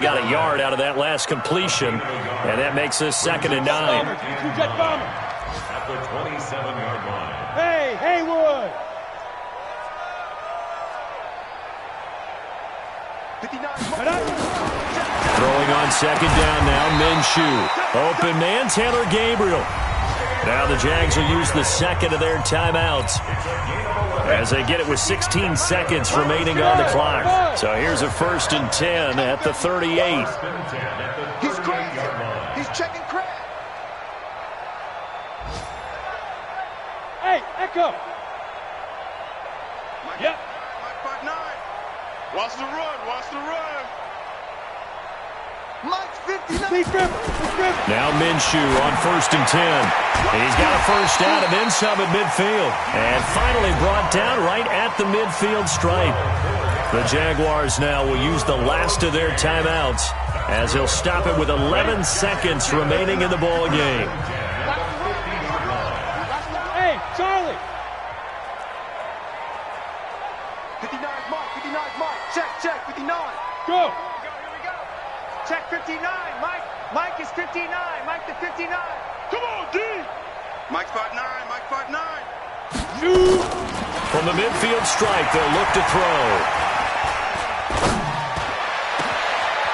Got a yard out of that last completion, and that makes this 2nd and 9. At the 27-yard line. Hey, Haywood! 59. Throwing on 2nd down now, Minshew. Open man, Taylor Gabriel. Now the Jags will use the 2nd of their timeouts as they get it with 16 seconds remaining on the clock. So here's a 1st and 10 at the 38. He's crazy. He's checking crack. Hey, Echo. Yep. Mike 5-9. Watch the run. Watch the run. Mike's 59. Now Minshew on 1st and 10. And he's got a 1st down and then some at midfield. And finally brought down right at the midfield stripe. The Jaguars now will use the last of their timeouts as he'll stop it with 11 seconds remaining in the ball game. Hey, Charlie. 59 Mike. 59 Mike. Check. 59. Go. Check 59, Mike. Mike is 59. Mike the 59. Come on, D. Mike's 5-9. Mike 5-9. From the midfield stripe, they'll look to throw.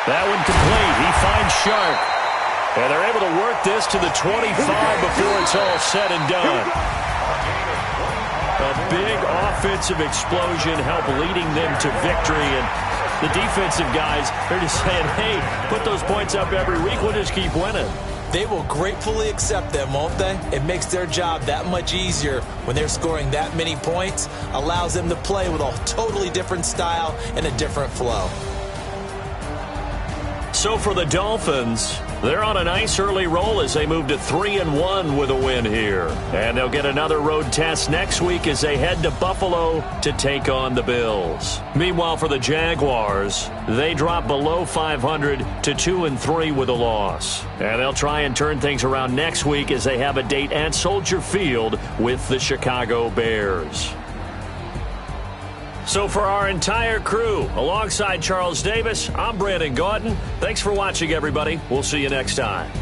That one complete. He finds Sharp. And they're able to work this to the 25 before it's all said and done. A big offensive explosion helped leading them to victory. And the defensive guys, they're just saying, hey, put those points up every week. We'll just keep winning. They will gratefully accept them, won't they? It makes their job that much easier when they're scoring that many points. Allows them to play with a totally different style and a different flow. So for the Dolphins, they're on a nice early roll as they move to 3-1 with a win here. And they'll get another road test next week as they head to Buffalo to take on the Bills. Meanwhile, for the Jaguars, they drop below 500 to 2-3 with a loss. And they'll try and turn things around next week as they have a date at Soldier Field with the Chicago Bears. So for our entire crew, alongside Charles Davis, I'm Brandon Gaudin. Thanks for watching, everybody. We'll see you next time.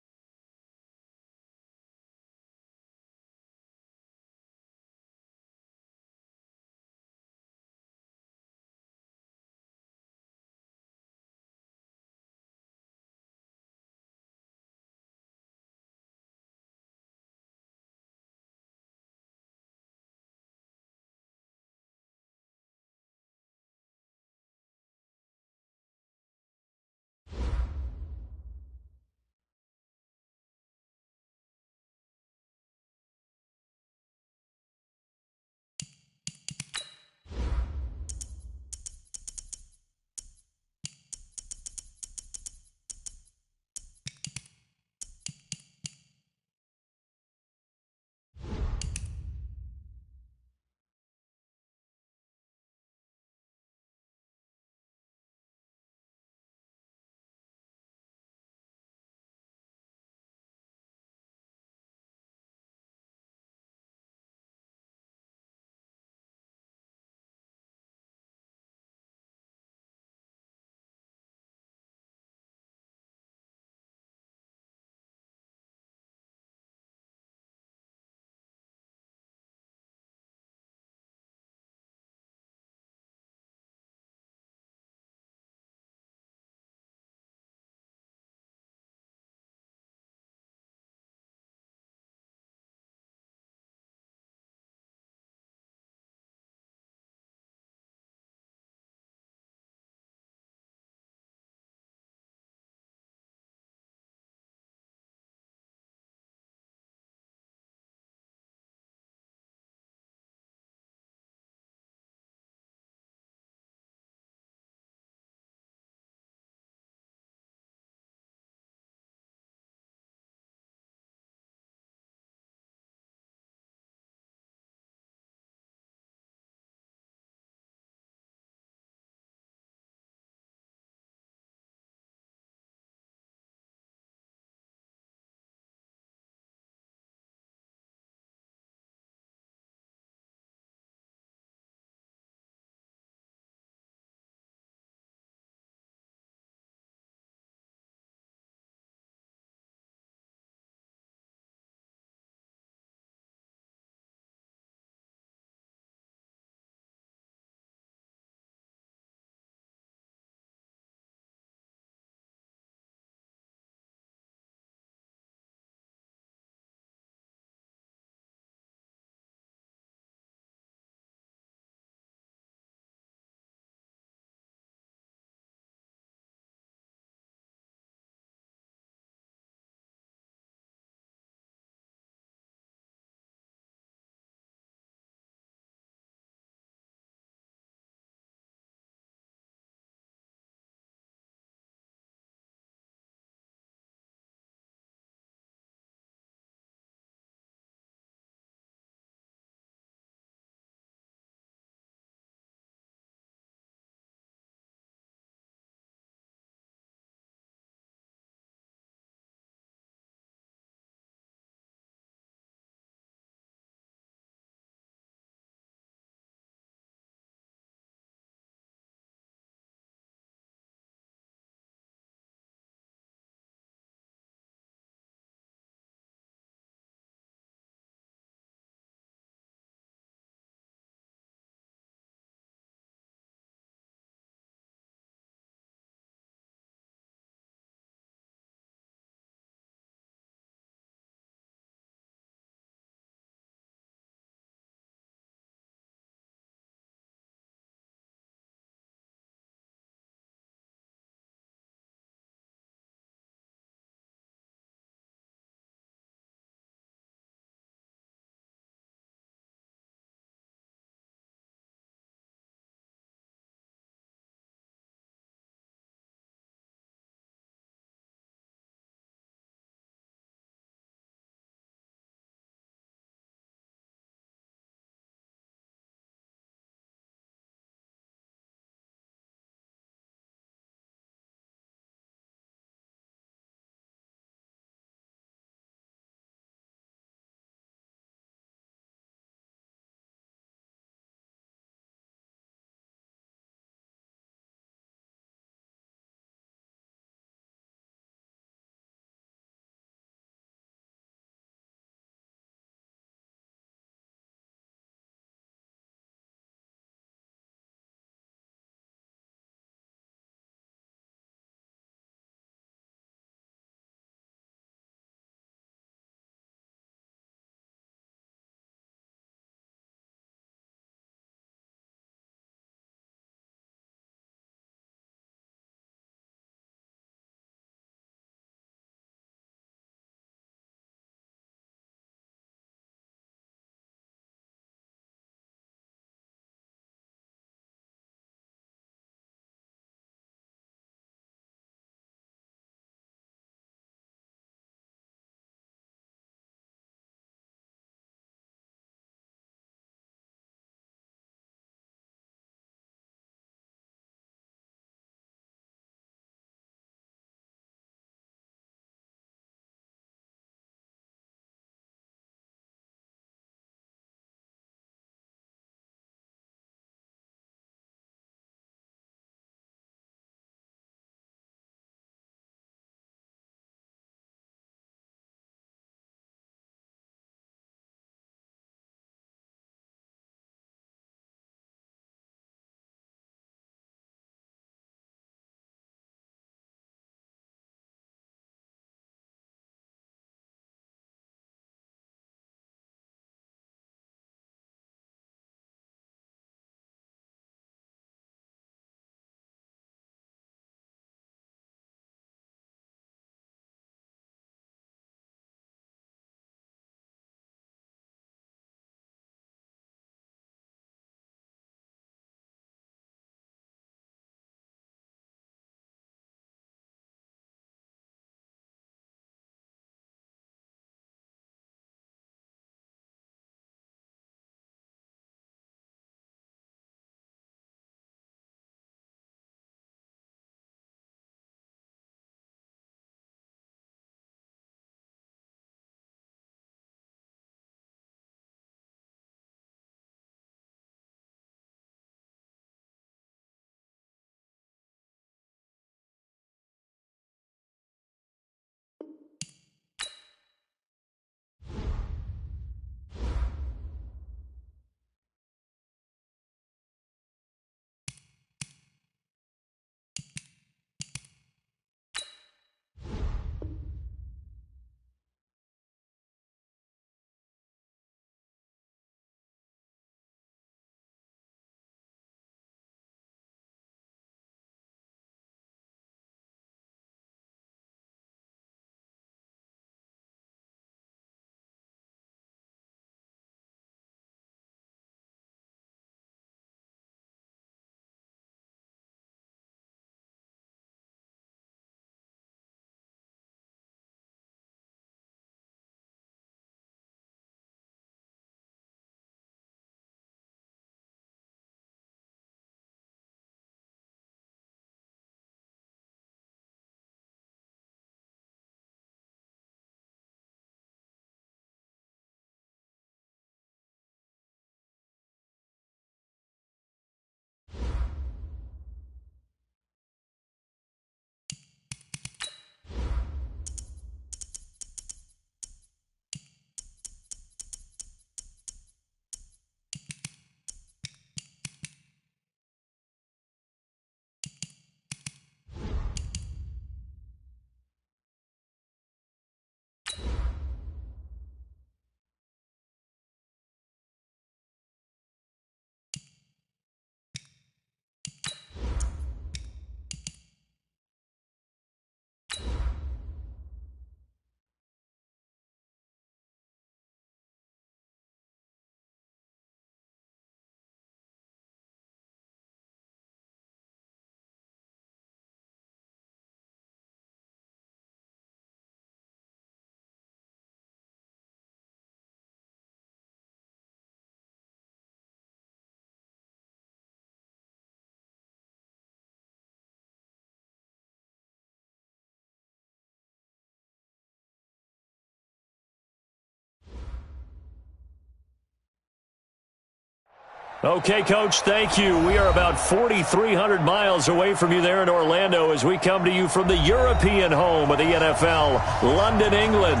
Okay, Coach, thank you. We are about 4,300 miles away from you there in Orlando as we come to you from the European home of the NFL, London, England.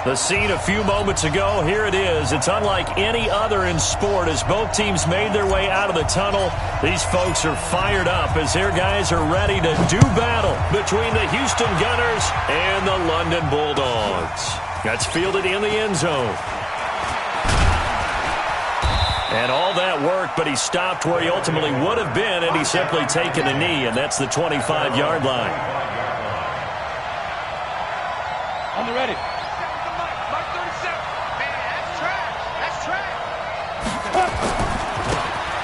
The scene a few moments ago, here it is. It's unlike any other in sport as both teams made their way out of the tunnel. These folks are fired up as their guys are ready to do battle between the Houston Gunners and the London Bulldogs. That's fielded in the end zone. And all that work, but he stopped where he ultimately would have been, and he's simply taken a knee, and that's the 25-yard line. On the ready.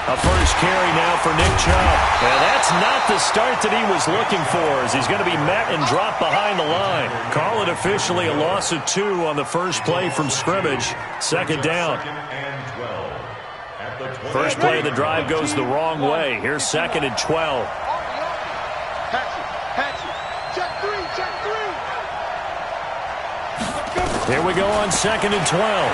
A first carry now for Nick Chubb. And that's not the start that he was looking for as he's going to be met and dropped behind the line. Call it officially a loss of 2 on the first play from scrimmage. Second down. First play of the drive goes the wrong way. Here's 2nd and 12. Here we go on 2nd and 12.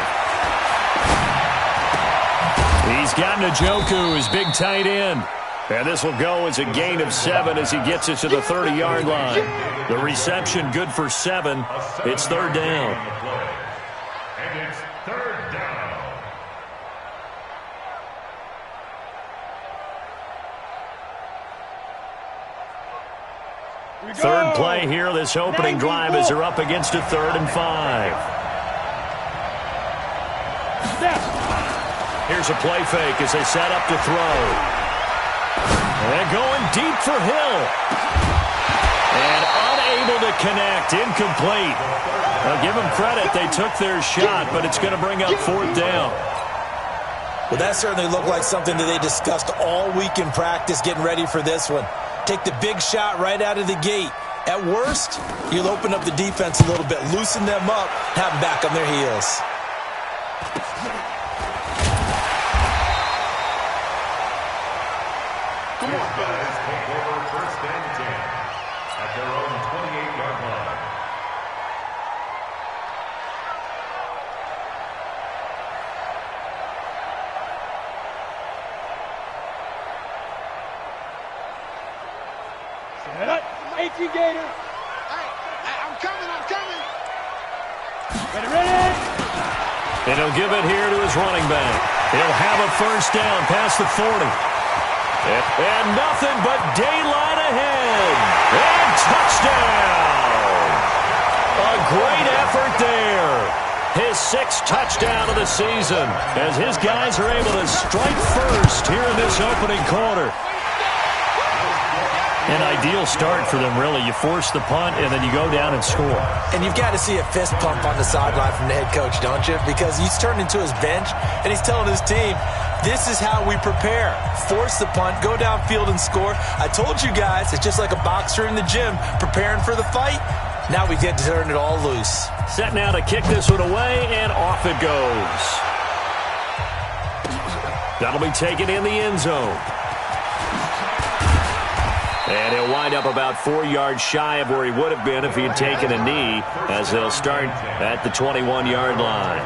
He's got Njoku, his big tight end. And this will go as a gain of 7 as he gets it to the 30-yard line. The reception good for 7. It's 3rd down. And it's 3rd down. Third play here, this opening drive as they're up against a 3rd and 5. Here's a play fake as they set up to throw. And going deep for Hill. And unable to connect, incomplete. Now give them credit, they took their shot, but it's going to bring up 4th down. Well, that certainly looked like something that they discussed all week in practice getting ready for this one. Take the big shot right out of the gate. At worst, you'll open up the defense a little bit, loosen them up, have them back on their heels. Come on, guys. Take over 1st and 10 at their own 28-yard line. Set up. 18 Gator. I'm coming. Ready. And he'll give it here to his running back. He'll have a first down past the 40. And nothing but daylight ahead. And touchdown. A great effort there. His 6th touchdown of the season as his guys are able to strike first here in this opening quarter. An ideal start for them, really. You force the punt, and then you go down and score. And you've got to see a fist pump on the sideline from the head coach, don't you? Because he's turned into his bench, and he's telling his team, this is how we prepare. Force the punt, go downfield and score. I told you guys, it's just like a boxer in the gym preparing for the fight. Now we get to turn it all loose. Set now to kick this one away, and off it goes. That'll be taken in the end zone. And he'll wind up about 4 yards shy of where he would have been if he had taken a knee, as they'll start at the 21-yard line.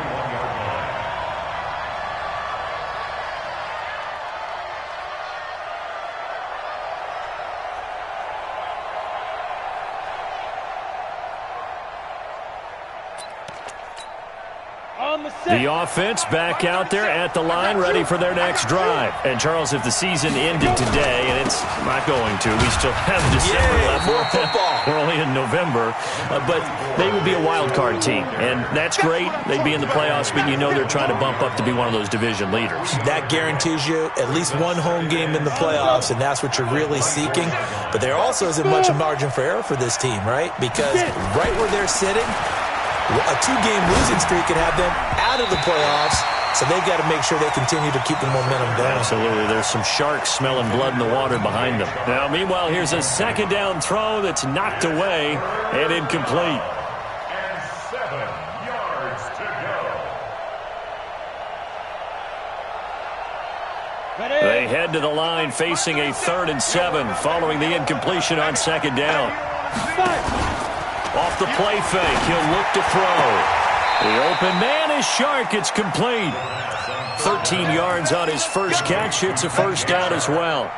The offense back out there at the line, ready for their next drive. And, Charles, if the season ended today, and it's not going to, we still have December left. More football. We're only in November. But they would be a wild card team, and that's great. They'd be in the playoffs, but you know they're trying to bump up to be one of those division leaders. That guarantees you at least one home game in the playoffs, and that's what you're really seeking. But there also isn't much margin for error for this team, right? Because right where they're sitting, a 2-game losing streak could have them out of the playoffs, so they've got to make sure they continue to keep the momentum going. Absolutely. There's some sharks smelling blood in the water behind them. Now, meanwhile, here's a 2nd down throw that's knocked away and incomplete. And 7 yards to go. They head to the line facing a 3rd and 7 following the incompletion on 2nd down. Off the play fake, he'll look to throw. The open man his shark. It's complete. 13 yards on his first catch. It's a first down as well.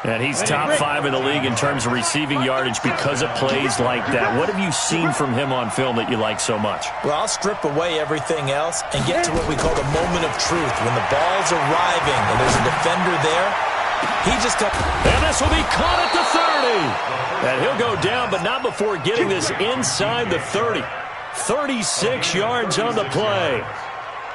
And he's top 5 in the league in terms of receiving yardage because of plays like that. What have you seen from him on film that you like so much? Well, I'll strip away everything else and get to what we call the moment of truth. When the ball's arriving and there's a defender there, he just comes. And this will be caught at the 30. And he'll go down, but not before getting this inside the 30. 36 yards on the play.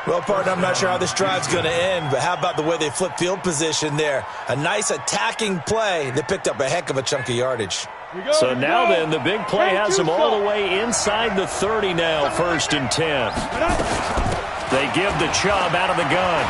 Well, partner, I'm not sure how this drive's going to end, but how about the way they flip field position there? A nice attacking play that picked up a heck of a chunk of yardage. So now then, the big play has them all the way inside the 30 now, 1st and 10. They give the Chubb out of the gun.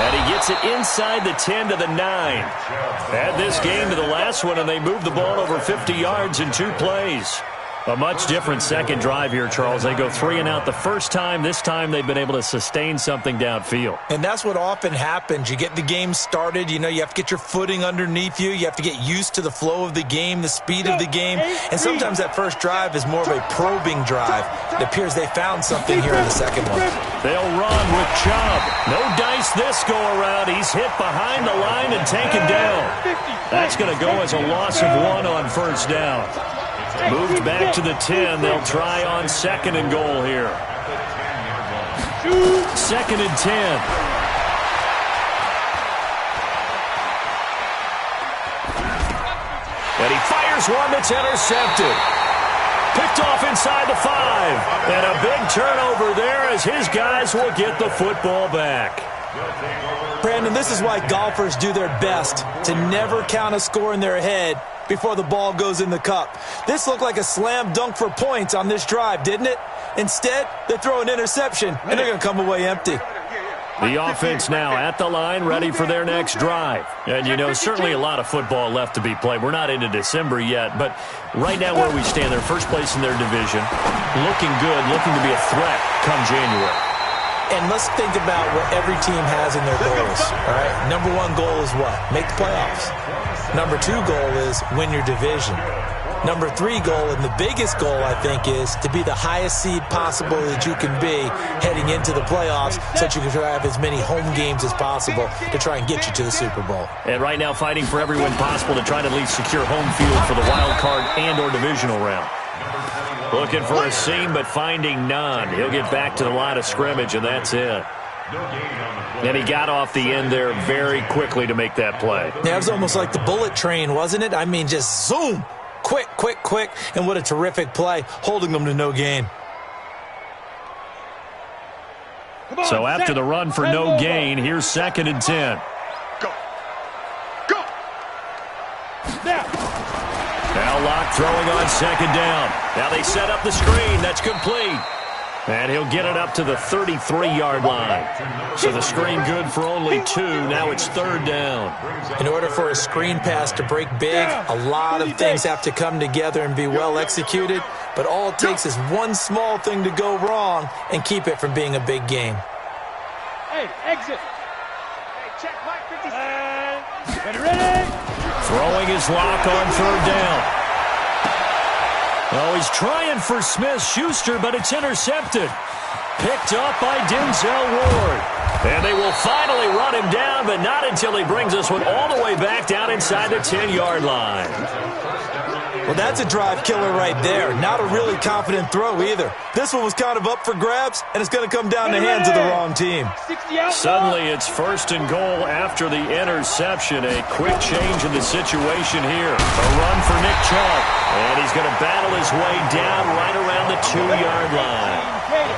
And he gets it inside the 10 to the 9. Add this game to the last one, and they move the ball over 50 yards in 2 plays. A much different second drive here, Charles. They go 3 and out the first time. This time they've been able to sustain something downfield. And that's what often happens. You get the game started. You know, you have to get your footing underneath you. You have to get used to the flow of the game, the speed of the game. And sometimes that first drive is more of a probing drive. It appears they found something here in the second one. They'll run with Chubb. No dice this go around. He's hit behind the line and taken down. That's going to go as a loss of 1 on first down. Moved back to the 10. They'll try on 2nd and goal here. 2nd and 10. And he fires one that's intercepted. Picked off inside the 5. And a big turnover there as his guys will get the football back. Brandon, this is why golfers do their best to never count a score in their head before the ball goes in the cup. This looked like a slam dunk for points on this drive, didn't it? Instead, they throw an interception, and they're going to come away empty. The offense now at the line, ready for their next drive. And, you know, certainly a lot of football left to be played. We're not into December yet, but right now where we stand, they're first place in their division, looking good, looking to be a threat come January. And let's think about what every team has in their goals, all right? Number 1 goal is what? Make the playoffs. Number 2 goal is win your division. Number 3 goal, and the biggest goal, I think, is to be the highest seed possible that you can be heading into the playoffs so that you can have as many home games as possible to try and get you to the Super Bowl. And right now fighting for every win possible to try to at least secure home field for the wild card and or divisional round. Looking for a seam, but finding none. He'll get back to the line of scrimmage, and that's it. And he got off the end there very quickly to make that play. Yeah, it was almost like the bullet train, wasn't it? I mean, just zoom. Quick, quick, quick. And what a terrific play, holding them to no gain. So after the run for no gain, here's 2nd and 10. Go. Go. Now Locke throwing on 2nd down. Now they set up the screen. That's complete. And he'll get it up to the 33-yard line. So the screen good for only 2. Now it's 3rd down. In order for a screen pass to break big, a lot of things have to come together and be well executed. But all it takes is one small thing to go wrong and keep it from being a big game. Hey, exit. Hey, check Mike 56. Ready? Throwing his Lock on 3rd down. Oh, he's trying for Smith-Schuster, but it's intercepted. Picked up by Denzel Ward. And they will finally run him down, but not until he brings this one all the way back down inside the 10-yard line. Well, that's a drive killer right there. Not a really confident throw either. This one was kind of up for grabs, and it's going to come down the hands of the wrong team. Suddenly, it's 1st and goal after the interception. A quick change in the situation here. A run for Nick Chubb, and he's going to battle his way down right around the 2-yard line.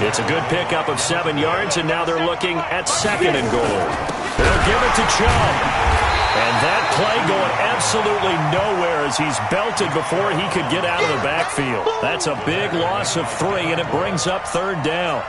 It's a good pickup of 7 yards, and now they're looking at 2nd and goal. They'll give it to Chubb. And that play going absolutely nowhere as he's belted before he could get out of the backfield. That's a big loss of 3, and it brings up 3rd down.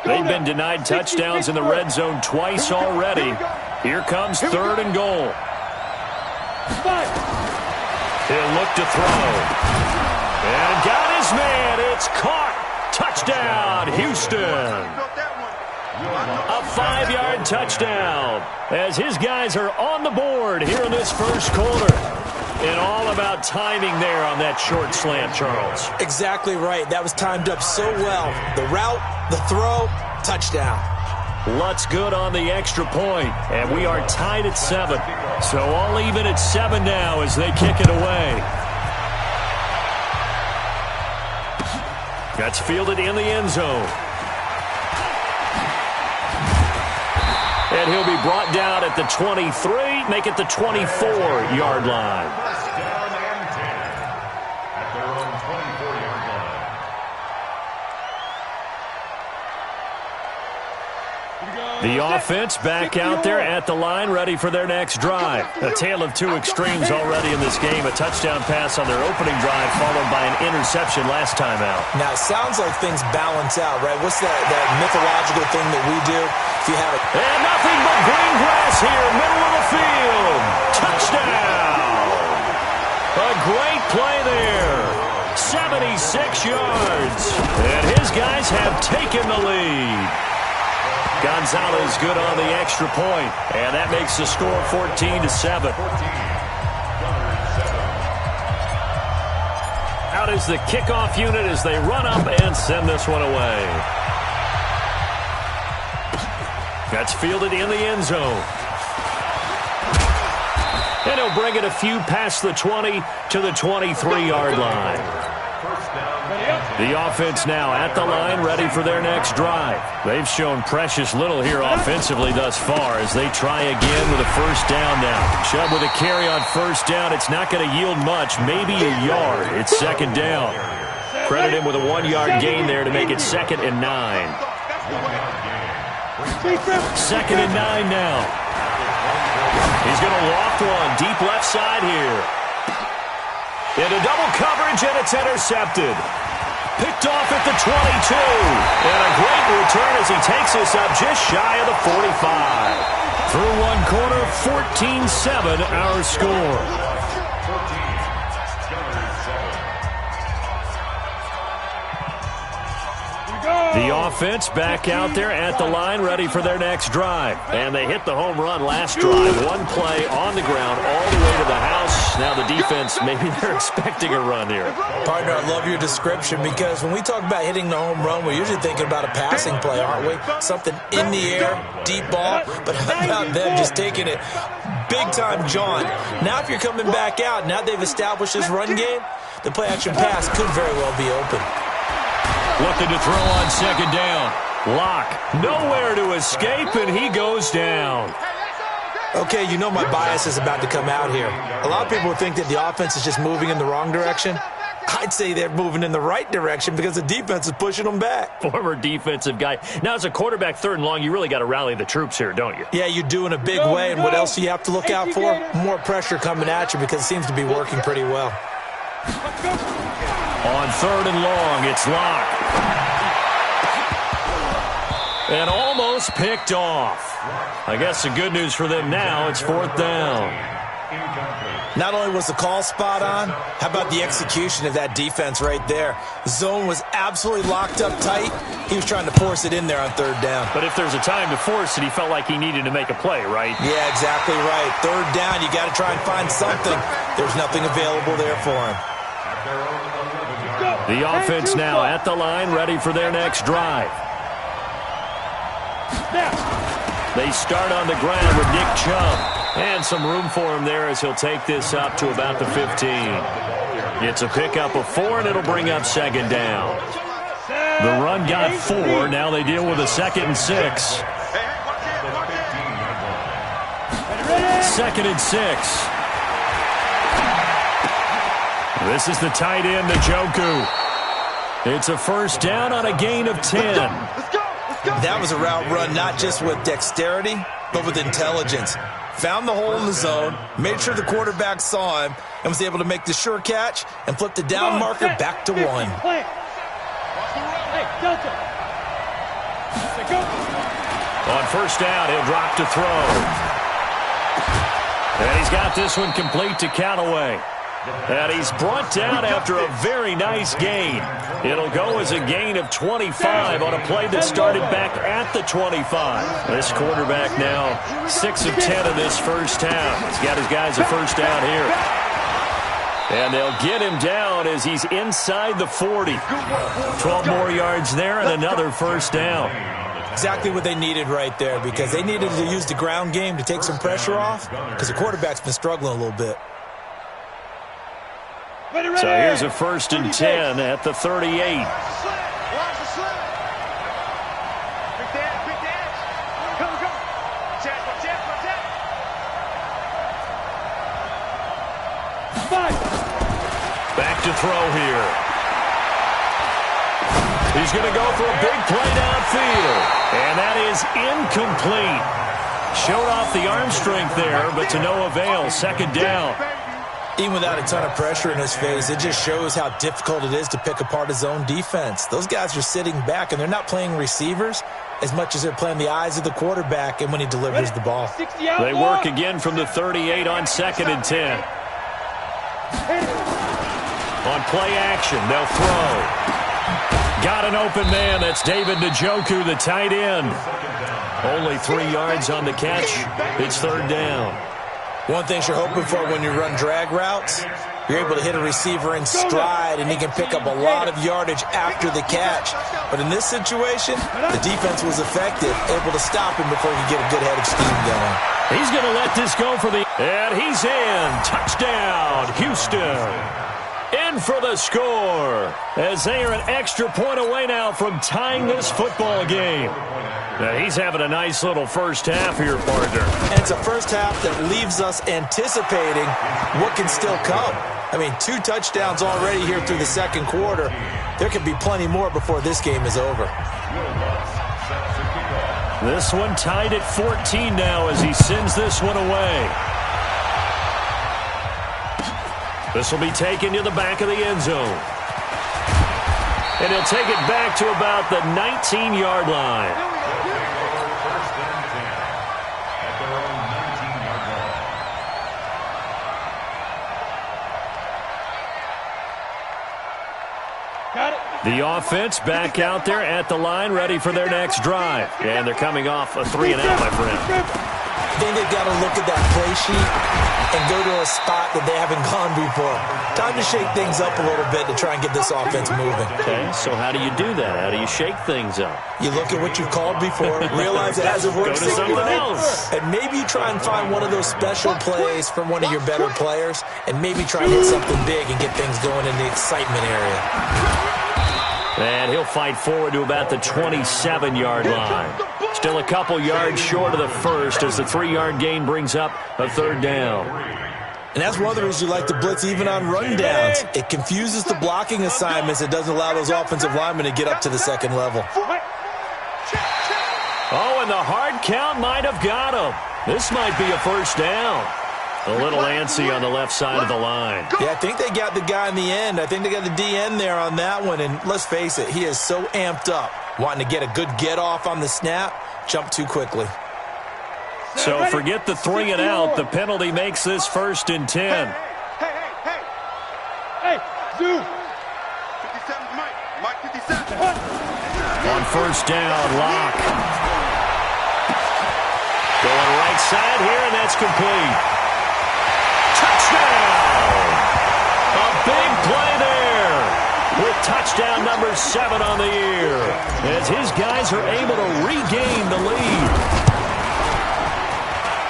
They've been denied touchdowns in the red zone twice already. Here comes 3rd and goal. He'll look to throw. And got his man. It's caught. Touchdown, Houston. A 5-yard touchdown as his guys are on the board here in this first quarter. And all about timing there on that short slant, Charles. Exactly right. That was timed up so well. The route, the throw, touchdown. Lutz good on the extra point, and we are tied at 7. So all even at 7 now as they kick it away. That's fielded in the end zone. And he'll be brought down at the 23, make it the 24-yard line. First down and 10 at their own 24-yard line. The offense back out there at the line, ready for their next drive. A tale of two extremes already in this game. A touchdown pass on their opening drive, followed by an interception last time out. Now, it sounds like things balance out, right? What's that mythological thing that we do? If you have it. And nothing but green grass here, middle of the field. Touchdown! A great play there. 76 yards. And his guys have taken the lead. Gonzalez good on the extra point, and that makes the score 14-7. Out is the kickoff unit as they run up and send this one away. That's fielded in the end zone. And he'll bring it a few past the 20 to the 23-yard line. The offense now at the line, ready for their next drive. They've shown precious little here offensively thus far as they try again with a first down now. Chubb with a carry on first down. It's not going to yield much, maybe a yard. It's second down. Credit him with a 1-yard gain there to make it 2nd and 9. 2nd and 9 now. He's going to loft one deep left side here. Into double coverage, and it's intercepted. Picked off at the 22. And a great return as he takes us up just shy of the 45. Through one quarter, 14-7 our score. The offense back out there at the line, ready for their next drive. And they hit the home run last drive. One play on the ground all the way to the house. Now the defense, maybe they're expecting a run here. Partner, I love your description because when we talk about hitting the home run, we're usually thinking about a passing play, aren't we? Something in the air, deep ball. But how about them just taking it big-time jaunt? Now if you're coming back out, now they've established this run game, the play-action pass could very well be open. Looking to throw on second down. Lock, nowhere to escape, and he goes down. Okay, you know my bias is about to come out here. A lot of people think that the offense is just moving in the wrong direction. I'd say they're moving in the right direction because the defense is pushing them back. Former defensive guy. Now, as a quarterback, 3rd and long, you really got to rally the troops here, don't you? Yeah, you do in a big way, and what else do you have to look out for? More pressure coming at you because it seems to be working pretty well. On 3rd and long, it's Lock. And almost picked off. I guess the good news for them now, it's 4th down. Not only was the call spot on, how about the execution of that defense right there? The zone was absolutely locked up tight. He was trying to force it in there on 3rd down. But if there's a time to force it, he felt like he needed to make a play, right? Yeah, exactly right. 3rd down, you got to try and find something. There's nothing available there for him. The offense now at the line, ready for their next drive. They start on the ground with Nick Chubb. And some room for him there as he'll take this up to about the 15. It's a pickup of 4, and it'll bring up second down. The run got 4. Now they deal with a 2nd and 6. 2nd and 6. This is the tight end, Njoku. It's a first down on a gain of 10. That was a route run not just with dexterity, but with intelligence. Found the hole in the zone, made sure the quarterback saw him, and was able to make the sure catch and flip the down marker back to 1. On first down, he'll drop to throw. And he's got this one complete to Callaway. And he's brought down after a very nice gain. It'll go as a gain of 25 on a play that started back at the 25. This quarterback now 6 of 10 in this first half. He's got his guys a first down here. And they'll get him down as he's inside the 40. 12 more yards there and another first down. Exactly what they needed right there, because they needed to use the ground game to take some pressure off, because the quarterback's been struggling a little bit. So here's a 1st and 10 at the 38. Back to throw here. He's going to go for a big play downfield. And that is incomplete. Showed off the arm strength there, but to no avail. 2nd down. Even without a ton of pressure in his face, it just shows how difficult it is to pick apart his own defense. Those guys are sitting back, and they're not playing receivers as much as they're playing the eyes of the quarterback and when he delivers the ball. They work again from the 38 on 2nd and 10. On play action, they'll throw. Got an open man. That's David Njoku, the tight end. Only 3 yards on the catch. It's 3rd down. One thing you're hoping for when you run drag routes, you're able to hit a receiver in stride, and he can pick up a lot of yardage after the catch. But in this situation, the defense was effective, able to stop him before he could get a good head of steam going. He's going to let this go for the... And he's in. Touchdown, Houston. In for the score, as they are an extra point away now from tying this football game. Now he's having a nice little first half here, partner. And it's a first half that leaves us anticipating what can still come. I mean, 2 touchdowns already here through the 2nd quarter. There could be plenty more before this game is over. This one tied at 14 now as he sends this one away. This will be taken to the back of the end zone. And he'll take it back to about the 19-yard line. The offense back out there at the line, ready for their next drive. And they're coming off a 3-and-out, my friend. I think they've got to look at that play sheet and go to a spot that they haven't gone before. Time to shake things up a little bit to try and get this offense moving. Okay, so how do you do that? How do you shake things up? You look at what you've called before, realize it hasn't worked so well, and maybe you try and find one of those special plays from one of your better players, and maybe try and hit something big and get things going in the excitement area. And he'll fight forward to about the 27-yard line. Still a couple yards short of the first as the 3-yard gain brings up a 3rd down. And that's one of the reasons you like to blitz even on rundowns. It confuses the blocking assignments. It doesn't allow those offensive linemen to get up to the 2nd level. Oh, and the hard count might have got him. This might be a first down. A little antsy on the left side of the line. Yeah, I think they got the guy in the end. I think they got the DN there on that one. And let's face it, he is so amped up, wanting to get a good get-off on the snap, jump too quickly. So forget the 3-and-out. The penalty makes this 1st and 10. Hey, Zoo. 57, Mike 57. On first down, Locke. Going right side here, and that's complete. Touchdown! A big play there with touchdown number 7 on the year as his guys are able to regain the lead.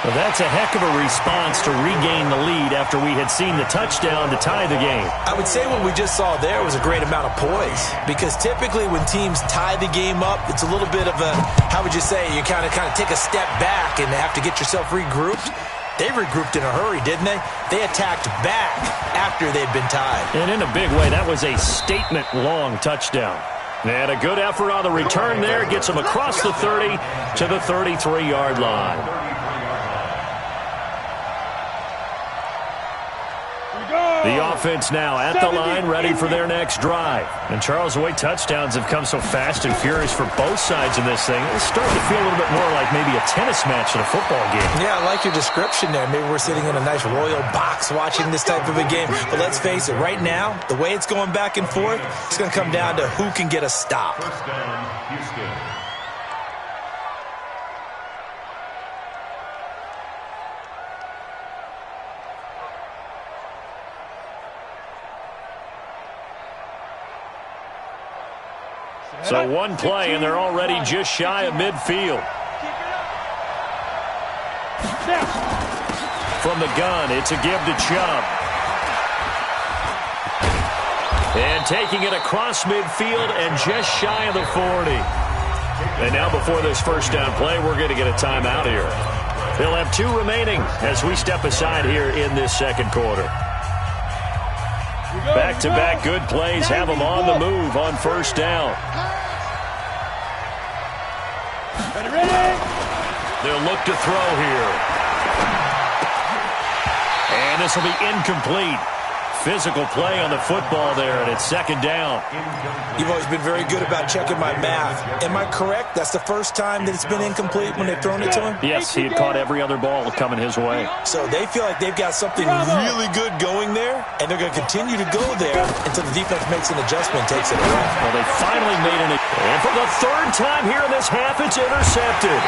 Well, that's a heck of a response to regain the lead after we had seen the touchdown to tie the game. I would say what we just saw there was a great amount of poise, because typically when teams tie the game up, it's a little bit of a, how would you say, you kind of take a step back and have to get yourself regrouped. They regrouped in a hurry, didn't they? They attacked back after they'd been tied. And in a big way, that was a statement-long touchdown. And a good effort on the return there gets them across the 30 to the 33-yard line. Here we go. The offense now at the line, ready for their next drive. And Charles, the way touchdowns have come so fast and furious for both sides in this thing, it's starting to feel a little bit more like maybe a tennis match in a football game. Yeah, I like your description there. Maybe we're sitting in a nice royal box watching this type of a game. But let's face it, right now, the way it's going back and forth, it's going to come down to who can get a stop. First down, Houston. So one play, and they're already just shy of midfield. From the gun, it's a give to Chubb. And taking it across midfield and just shy of the 40. And now before this first down play, we're going to get a timeout here. They'll have 2 remaining as we step aside here in this second quarter. Back-to-back good plays have them on the move on first down. They'll look to throw here. And this will be incomplete. Physical play on the football there, and it's second down. You've always been very good about checking my math. Am I correct? That's the first time that it's been incomplete when they've thrown it to him? Yes, he had caught every other ball coming his way. So they feel like they've got something really good going there, and they're going to continue to go there until the defense makes an adjustment and takes it away. Well, they finally made it. And for the third time here in this half, it's intercepted.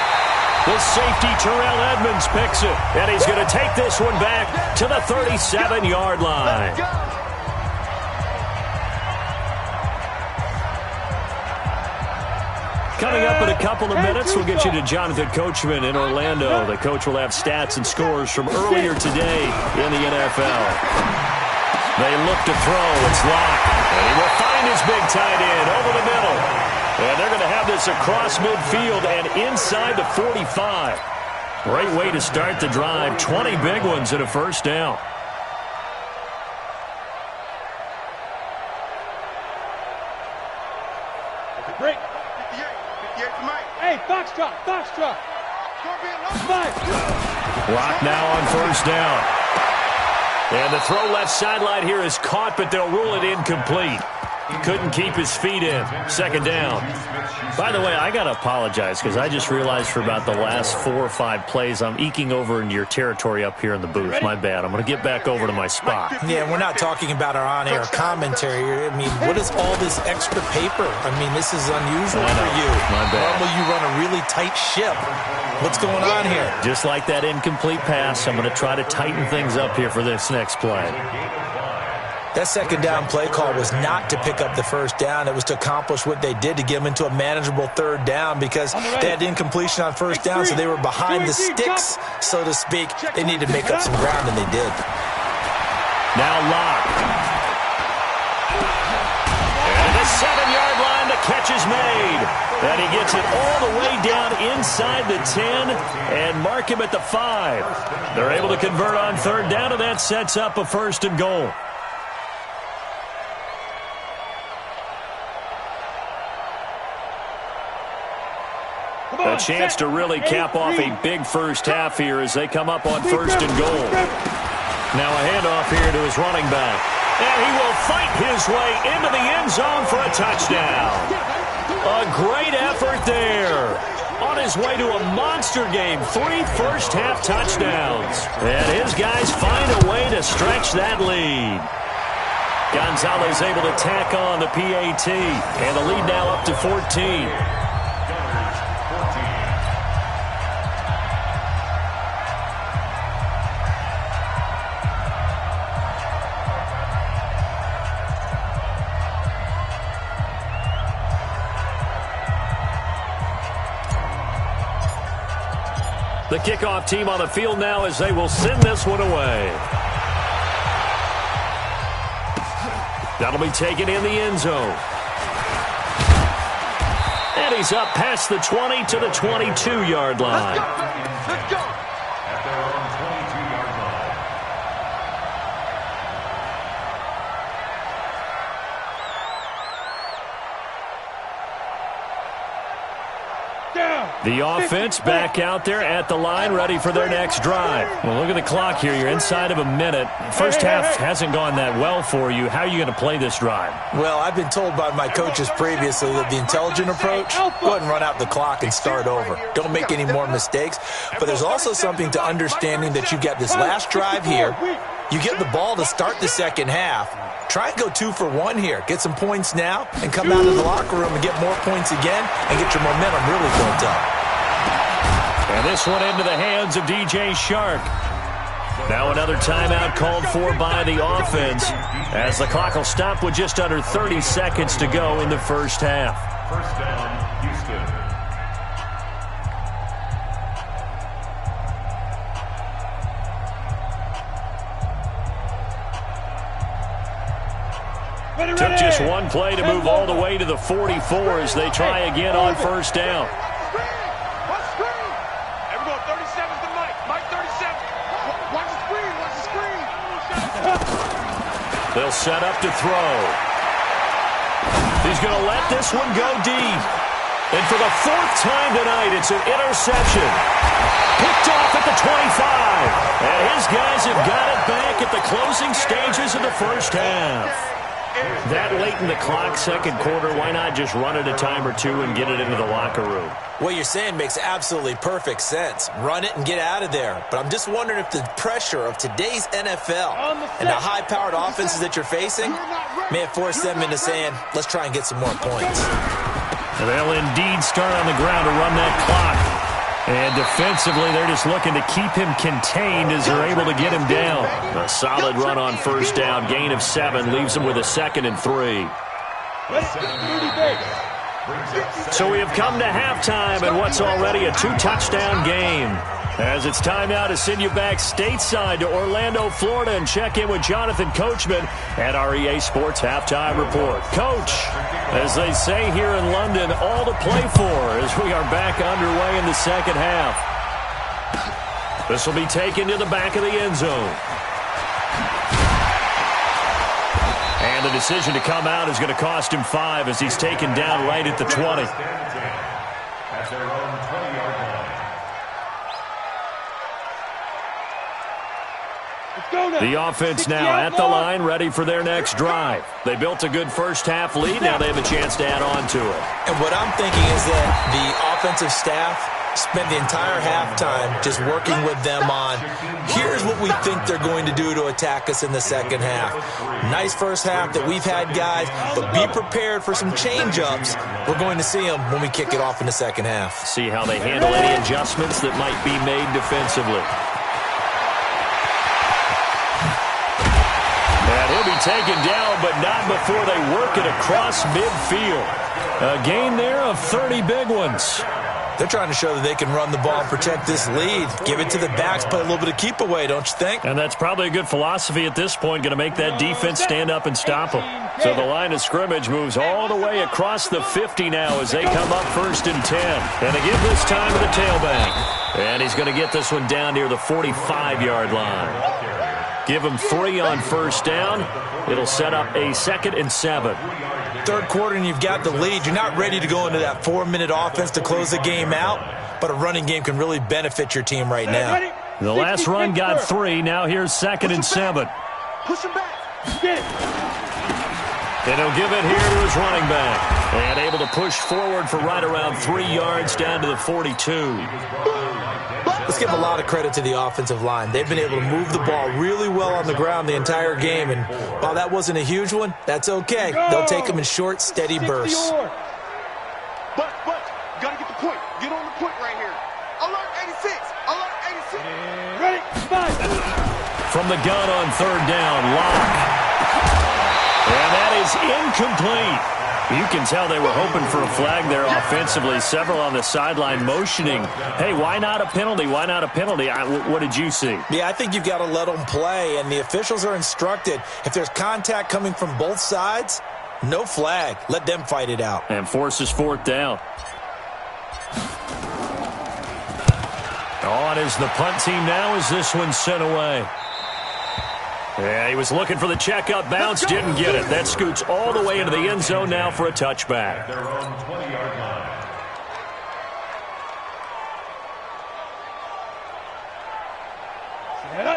The safety, Terrell Edmonds, picks it. And he's going to take this one back to the 37-yard line. Coming up in a couple of minutes, we'll get you to Jonathan Coachman in Orlando. The coach will have stats and scores from earlier today in the NFL. They look to throw. It's locked. And he will find his big tight end over the middle. And they're going to have this across midfield and inside the 45. Great way to start the drive. 20 big ones and a first down. Break. 58 for Mike. Hey, Foxtrot. Block now on first down. And the throw left sideline here is caught, but they'll rule it incomplete. Couldn't keep his feet in. Second down. By the way, I got to apologize because I just realized for about the last 4 or 5 plays, I'm eking over into your territory up here in the booth. My bad. I'm going to get back over to my spot. Yeah, we're not talking about our on-air commentary. I mean, what is all this extra paper? I mean, this is unusual for you. My bad. Normally you run a really tight ship. What's going on here? Just like that incomplete pass, I'm going to try to tighten things up here for this next play. That second down play call was not to pick up the first down. It was to accomplish what they did to get them into a manageable third down because they had incompletion on first down, so they were behind the sticks, so to speak. They needed to make up some ground, and they did. Now Locke. And the 7-yard line, the catch is made. And he gets it all the way down inside the 10 and mark him at the 5. They're able to convert on third down, and that sets up a first and goal. A chance to really cap off a big first half here as they come up on first and goal. Now a handoff here to his running back. And he will fight his way into the end zone for a touchdown. A great effort there. On his way to a monster game, 3 first-half touchdowns. And his guys find a way to stretch that lead. Gonzalez able to tack on the PAT. And the lead now up to 14. The kickoff team on the field now as they will send this one away. That'll be taken in the end zone. And he's up past the 20 to the 22-yard line. Let's go. At their own 22-yard line. The offense back out there at the line, ready for their next drive. Well, look at the clock here. You're inside of a minute. First half hasn't gone that well for you. How are you going to play this drive? Well, I've been told by my coaches previously that the intelligent approach, go ahead and run out the clock and start over. Don't make any more mistakes. But there's also something to understanding that you've got this last drive here. You get the ball to start the second half. Try and go 2 for 1 here. Get some points now and come out of the locker room and get more points again and get your momentum really built up. And this one into the hands of DJ Shark. Now another timeout called for by the offense as the clock will stop with just under 30 seconds to go in the first half. First down, Houston. Took just one play to move all the way to the 44 as they try again on first down. Everyone, 37's the Mike. Mike 37. Watch the screen. Watch the screen. They'll set up to throw. He's going to let this one go deep. And for the 4th time tonight, it's an interception. Picked off at the 25. And his guys have got it back at the closing stages of the first half. That late in the clock, second quarter, why not just run it a time or two and get it into the locker room? What you're saying makes absolutely perfect sense. Run it and get out of there. But I'm just wondering if the pressure of today's NFL and the high-powered offenses that you're facing may have forced them into saying, let's try and get some more points. They'll indeed start on the ground to run that clock. And defensively, they're just looking to keep him contained as they're able to get him down. A solid run on first down. Gain of 7 leaves him with a 2nd and 3. So we have come to halftime in what's already a 2-touchdown game. As it's time now to send you back stateside to Orlando, Florida, and check in with Jonathan Coachman at our EA Sports Halftime Report. Coach, as they say here in London, all to play for as we are back underway in the second half. This will be taken to the back of the end zone. And the decision to come out is going to cost him 5 as he's taken down right at the 20. At their own 20-yard line. The offense now at the line, ready for their next drive. They built a good first-half lead. Now they have a chance to add on to it. And what I'm thinking is that the offensive staff spent the entire halftime just working with them on, here's what we think they're going to do to attack us in the second half. Nice first half that we've had, guys, but be prepared for some change-ups. We're going to see them when we kick it off in the second half. See how they handle any adjustments that might be made defensively. And he'll be taken down, but not before they work it across midfield. A gain there of 30 big ones. They're trying to show that they can run the ball and protect this lead. Give it to the backs, play a little bit of keep away, don't you think? And that's probably a good philosophy at this point, going to make that defense stand up and stop them. So the line of scrimmage moves all the way across the 50 now as they come up 1st and 10. And they give this time to the tailback. And he's going to get this one down near the 45-yard line. Give him 3 on first down. It'll set up a 2nd and 7. Third quarter and you've got the lead. You're not ready to go into that 4-minute offense to close the game out, but a running game can really benefit your team right now. The last run got 3. Now here's 2nd and 7. Push him back. Get it. And he'll give it here to his running back. And able to push forward for right around 3 yards down to the 42. Let's give a lot of credit to the offensive line. They've been able to move the ball really well on the ground the entire game. And while that wasn't a huge one, that's okay. They'll take them in short, steady bursts. But, you got to get the point. Get on the point right here. Alert 86. Alert 86. Ready? From the gun on third down, Locke. And that is incomplete. You can tell they were hoping for a flag there offensively. Several on the sideline motioning, hey, why not a penalty? Why not a penalty? What did you see? Yeah, I think you've got to let them play, and the officials are instructed. If there's contact coming from both sides, no flag. Let them fight it out. And forces 4th down. On is the punt team now as this one's sent away. Yeah, he was looking for the checkup bounce, didn't get it. That scoots all the way into the end zone now for a touchback. Their own 20-yard line.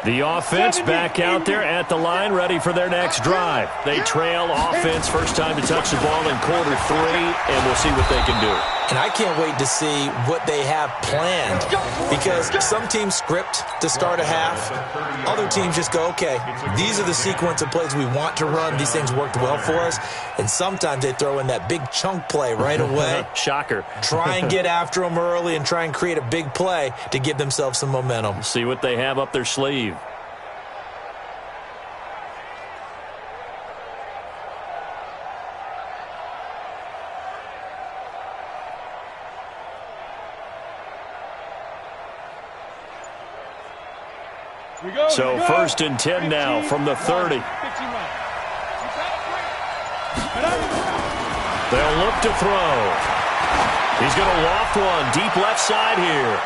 The offense back out there at the line, ready for their next drive. They trail offense, first time to touch the ball in quarter 3, and we'll see what they can do. And I can't wait to see what they have planned, because some teams script to start a half. Other teams just go, okay, these are the sequence of plays we want to run. These things worked well for us. And sometimes they throw in that big chunk play right away. Shocker. Try and get after them early and try and create a big play to give themselves some momentum. See what they have up their sleeve. So 1st and 10 now from the 30. They'll look to throw. He's going to loft one deep left side here.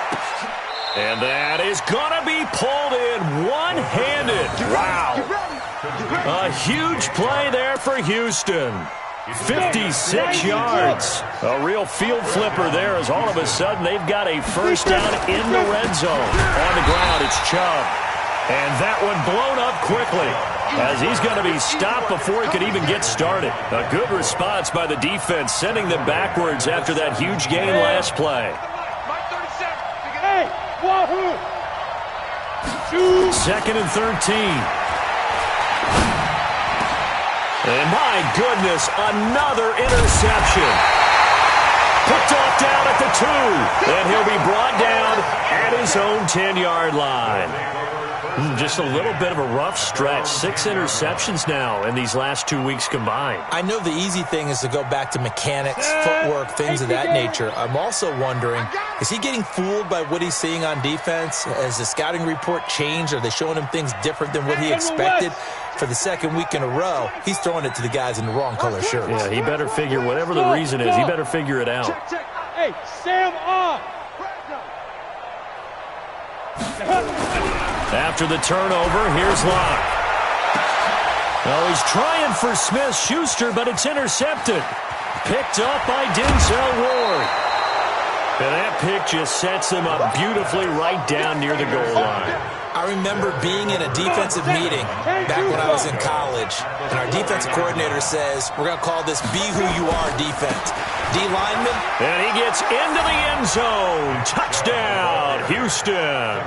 And that is going to be pulled in one-handed. Wow. A huge play there for Houston. 56 yards. A real field flipper there as all of a sudden they've got a first down in the red zone. On the ground, it's Chubb. And that one blown up quickly as he's going to be stopped before he could even get started. A good response by the defense, sending them backwards after that huge gain last play. Second and 13. And my goodness, another interception. Picked off down at the 2. And he'll be brought down at his own 10-yard line. Just a little bit of a rough stretch. 6 interceptions now in these last 2 weeks combined. I know the easy thing is to go back to mechanics, footwork, things of that nature. I'm also wondering, is he getting fooled by what he's seeing on defense? Has the scouting report changed? Are they showing him things different than what he expected? For the second week in a row, he's throwing it to the guys in the wrong color shirts. Yeah, he better figure, whatever the reason is, he better figure it out. Hey, Sam off! After the turnover, here's Locke. Well, he's trying for Smith-Schuster, but it's intercepted. Picked up by Denzel Ward. And that pick just sets him up beautifully right down near the goal line. I remember being in a defensive meeting back when I was in college, and our defensive coordinator says, we're going to call this Be Who You Are defense. D lineman. And he gets into the end zone. Touchdown, Houston.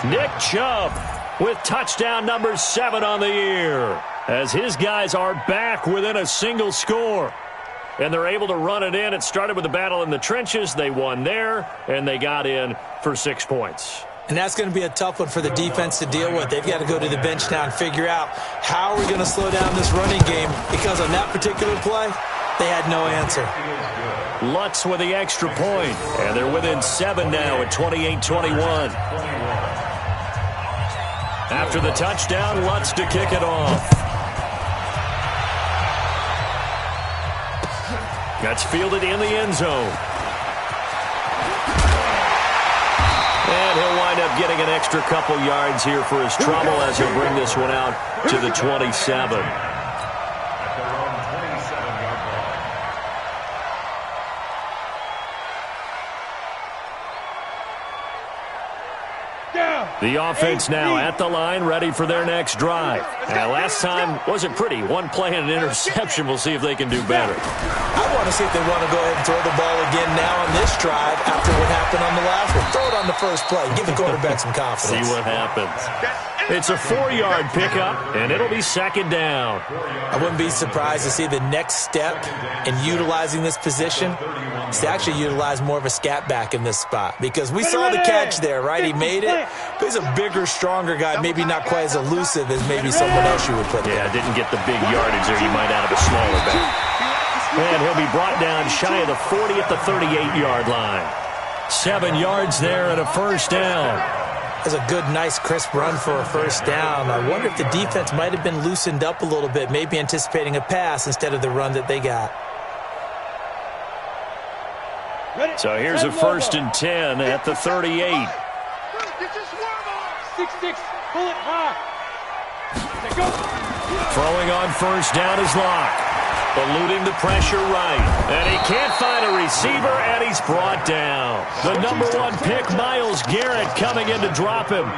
Nick Chubb with touchdown number 7 on the year, as his guys are back within a single score. And they're able to run it in. It started with a battle in the trenches. They won there, and they got in for 6 points. And that's going to be a tough one for the defense to deal with. They've got to go to the bench now and figure out how are we going to slow down this running game, because on that particular play, they had no answer. Lutz with the extra point, and they're within 7 now at 28-21. After the touchdown, Lutz to kick it off. That's fielded in the end zone. And he'll wind up getting an extra couple yards here for his trouble as he'll bring this one out to the 27. The offense now at the line, ready for their next drive. And last time wasn't pretty. One play and an interception. We'll see if they can do better. I want to see if they want to go ahead and throw the ball again now on this drive after what happened on the last one. Throw it on the first play. Give the quarterback some confidence. See what happens. It's a 4-yard pickup, and it'll be 2nd down. I wouldn't be surprised to see the next step in utilizing this position is to actually utilize more of a scat back in this spot, because we saw the catch there, right? He made it, but he's a bigger, stronger guy, maybe not quite as elusive as maybe someone else you would put there. Yeah, didn't get the big yardage there you might out of a smaller back. And he'll be brought down shy of the 40 at the 38-yard line. 7 yards there and a first down. That's a good, nice, crisp run for a first down. I wonder if the defense might have been loosened up a little bit, maybe anticipating a pass instead of the run that they got. So here's a 1st and 10 at the 38. 6-6, pull it high. Throwing on first down is Locke. Eluding the pressure right. And he can't find a receiver, and he's brought down. The #1 pick, Myles Garrett, coming in to drop him.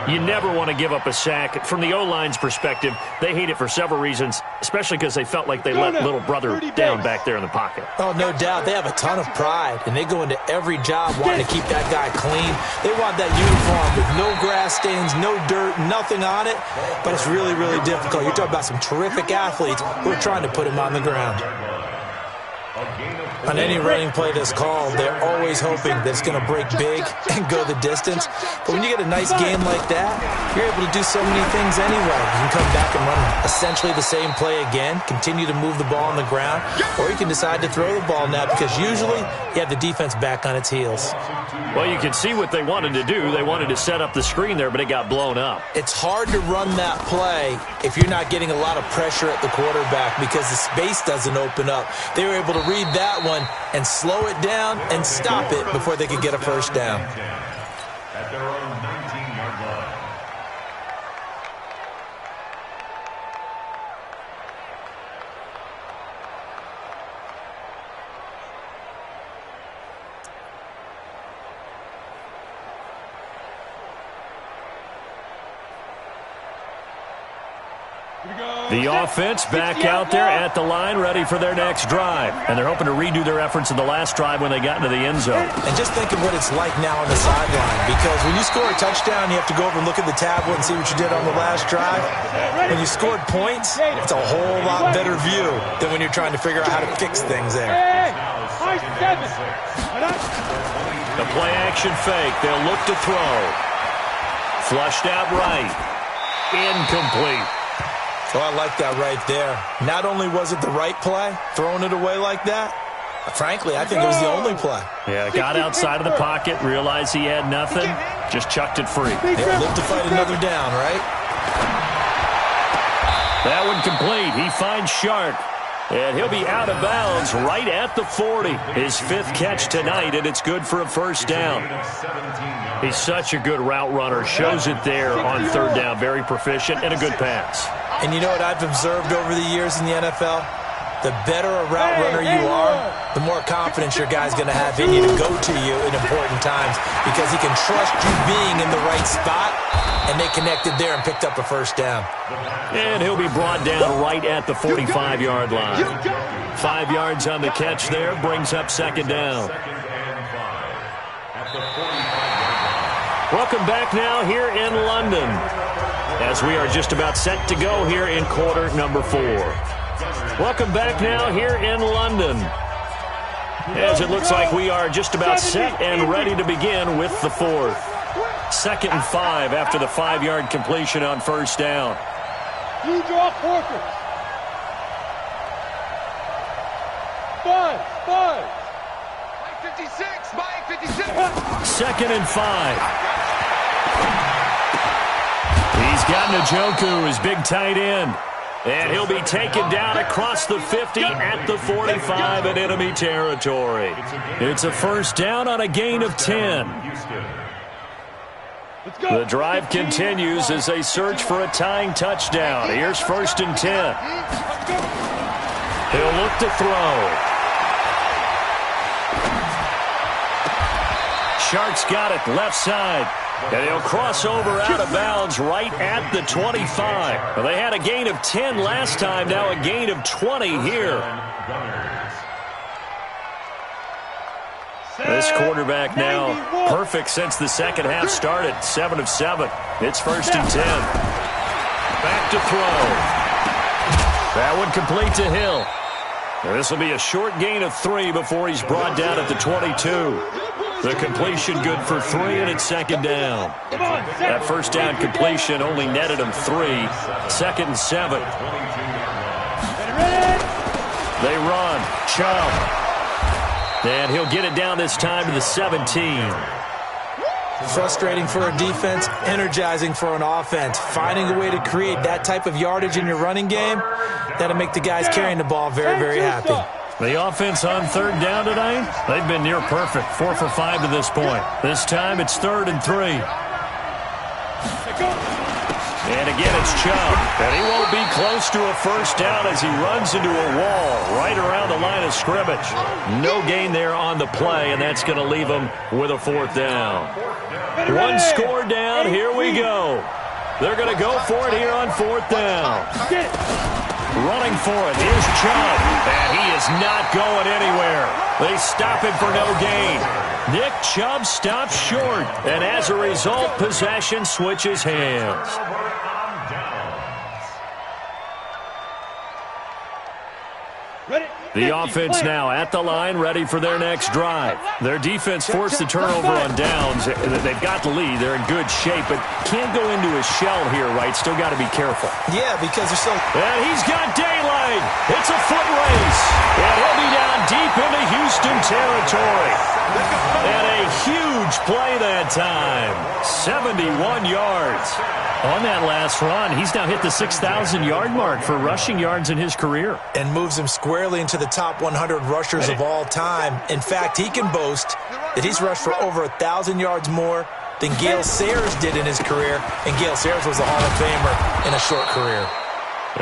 You never want to give up a sack. From the O-line's perspective, they hate it for several reasons, especially because they felt like they let little brother down back there in the pocket. Oh, no doubt. They have a ton of pride, and they go into every job wanting to keep that guy clean. They want that uniform with no grass stains, no dirt, nothing on it, but it's really, really difficult. You're talking about some terrific athletes who are trying to put him on the ground. On any running play that's called, they're always hoping that it's going to break big and go the distance. But when you get a nice game like that, you're able to do so many things anyway. You can come back and run essentially the same play again, continue to move the ball on the ground, or you can decide to throw the ball now because usually you have the defense back on its heels. Well, you can see what they wanted to do. They wanted to set up the screen there, but it got blown up. It's hard to run that play if you're not getting a lot of pressure at the quarterback because the space doesn't open up. They were able to read that one and slow it down and stop it before they could get a first down. At their own 19-yard line. The offense back out there at the line, ready for their next drive. And they're hoping to redo their efforts in the last drive when they got into the end zone. And just think of what it's like now on the sideline, because when you score a touchdown, you have to go over and look at the tablet and see what you did on the last drive. When you scored points, it's a whole lot better view than when you're trying to figure out how to fix things there. The play-action fake. They'll look to throw. Flushed out right. Incomplete. Oh, I like that right there. Not only was it the right play, throwing it away like that, frankly, I think it was the only play. Yeah, got outside of the pocket, realized he had nothing, just chucked it free. Yeah, live to fight another down, right? That one complete. He finds Shark. And he'll be out of bounds right at the 40. His 5th catch tonight, and it's good for a first down. He's such a good route runner. Shows it there on 3rd down. Very proficient and a good pass. And you know what I've observed over the years in the NFL? The better a route runner you are, the more confidence your guy's going to have in you to go to you in important times because he can trust you being in the right spot, and they connected there and picked up a first down. And he'll be brought down right at the 45-yard line. 5 yards on the catch there, brings up 2nd down. Welcome back now here in London as we are just about set to go here in quarter number 4. Welcome back now here in London as it looks like we are just about set and ready to begin with the 4th. 2nd and 5 after the 5-yard completion on first down. You draw Porter. 5. Mike 56, Mike 56. 2nd and 5. He's got Njoku, his big tight end. And he'll be taken down across the 50 at the 45 in enemy territory. It's a first down on a gain of 10. The drive continues as they search for a tying touchdown. Here's 1st and 10. He'll look to throw. Shark's got it left side. And he'll cross over out of bounds right at the 25. Well, they had a gain of 10 last time, now a gain of 20 here. This quarterback now perfect since the second half started. 7 of 7. It's 1st and 10. Back to throw. That one complete to Hill. This will be a short gain of 3 before he's brought down at the 22. The completion good for 3, and it's 2nd down. That first down completion only netted him 3. 2nd and 7. They run. Chubb. And he'll get it down this time to the 17. Frustrating for a defense, energizing for an offense. Finding a way to create that type of yardage in your running game, that'll make the guys carrying the ball very, very happy. The offense on 3rd down tonight, they've been near perfect. 4 for 5 to this point. This time it's 3rd and 3. And again, it's Chubb. And he won't be close to a first down as he runs into a wall right around the line of scrimmage. No gain there on the play, and that's going to leave him with a fourth down. One score down. Here we go. They're going to go for it here on fourth down. Running for it. Here's Chubb. And he is not going anywhere. They stop him for no gain. Nick Chubb stops short. And as a result, possession switches hands. The offense now at the line, ready for their next drive. Their defense forced the turnover on downs. They've got the lead. They're in good shape, but can't go into a shell here, right? Still got to be careful. Yeah, because they're so... And he's got daylight. It's a foot race. And he'll be down deep into Houston territory. And a huge play that time. 71 yards. On that last run, he's now hit the 6,000-yard mark for rushing yards in his career. And moves him squarely into the top 100 rushers of all time. In fact, he can boast that he's rushed for over 1,000 yards more than Gale Sayers did in his career. And Gale Sayers was a Hall of Famer in a short career.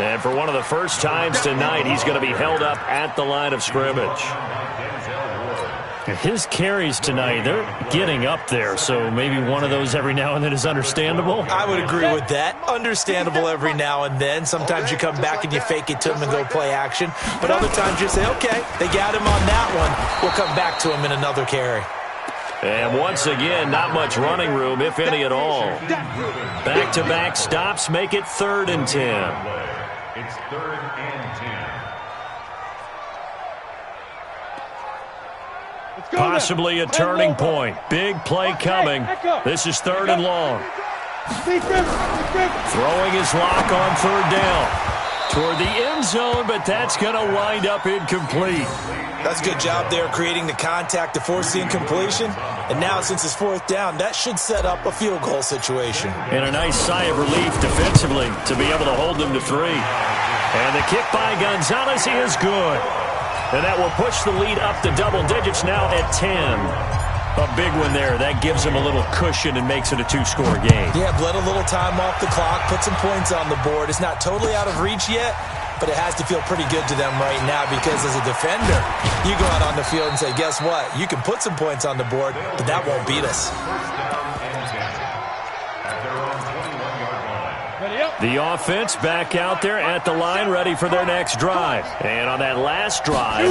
And for one of the first times tonight, he's going to be held up at the line of scrimmage. His carries tonight, they're getting up there, so maybe one of those every now and then is understandable. I would agree with that. Understandable every now and then. Sometimes you come back and you fake it to him and go play action. But other times you say, okay, they got him on that one. We'll come back to him in another carry. And once again, not much running room, if any at all. Back-to-back stops make it 3rd and 10. It's 3rd and 10. Possibly a turning point. Big play coming. This is 3rd and long. Throwing his lock on 3rd down. Toward the end zone, but that's going to wind up incomplete. That's a good job there creating the contact to force the incompletion. And now, since it's 4th down, that should set up a field goal situation. And a nice sigh of relief defensively to be able to hold them to 3. And the kick by Gonzalez is good. And that will push the lead up to double digits now at 10. A big one there. That gives them a little cushion and makes it a 2-score game. Yeah, bled a little time off the clock, put some points on the board. It's not totally out of reach yet, but it has to feel pretty good to them right now because as a defender, you go out on the field and say, guess what? You can put some points on the board, but that won't beat us. The offense back out there at the line, ready for their next drive. And on that last drive,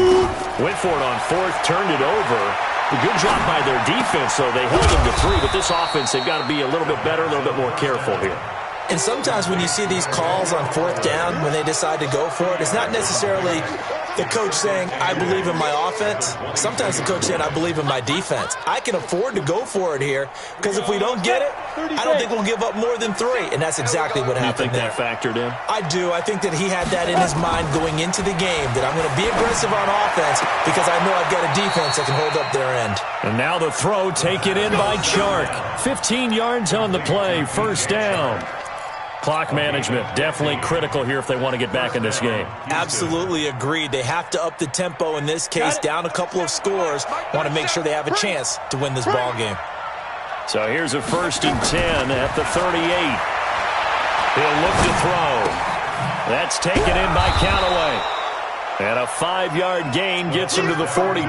went for it on 4th, turned it over. A good job by their defense, though. They held them to 3, but this offense, they've got to be a little bit better, a little bit more careful here. And sometimes when you see these calls on 4th down, when they decide to go for it, it's not necessarily the coach saying, I believe in my offense. Sometimes the coach saying, I believe in my defense. I can afford to go for it here because if we don't get it, I don't think we'll give up more than 3. And that's exactly what happened there. You think that factored in? I do. I think that he had that in his mind going into the game, that I'm going to be aggressive on offense because I know I've got a defense that can hold up their end. And now the throw taken in by Chark. 15 yards on the play, 1st down. Clock management definitely critical here if they want to get back in this game. Absolutely agreed. They have to up the tempo in this case, down a couple of scores. Want to make sure they have a chance to win this ball game. So here's a 1st and 10 at the 38. He'll look to throw. That's taken in by Callaway. And a 5-yard gain gets him to the 42.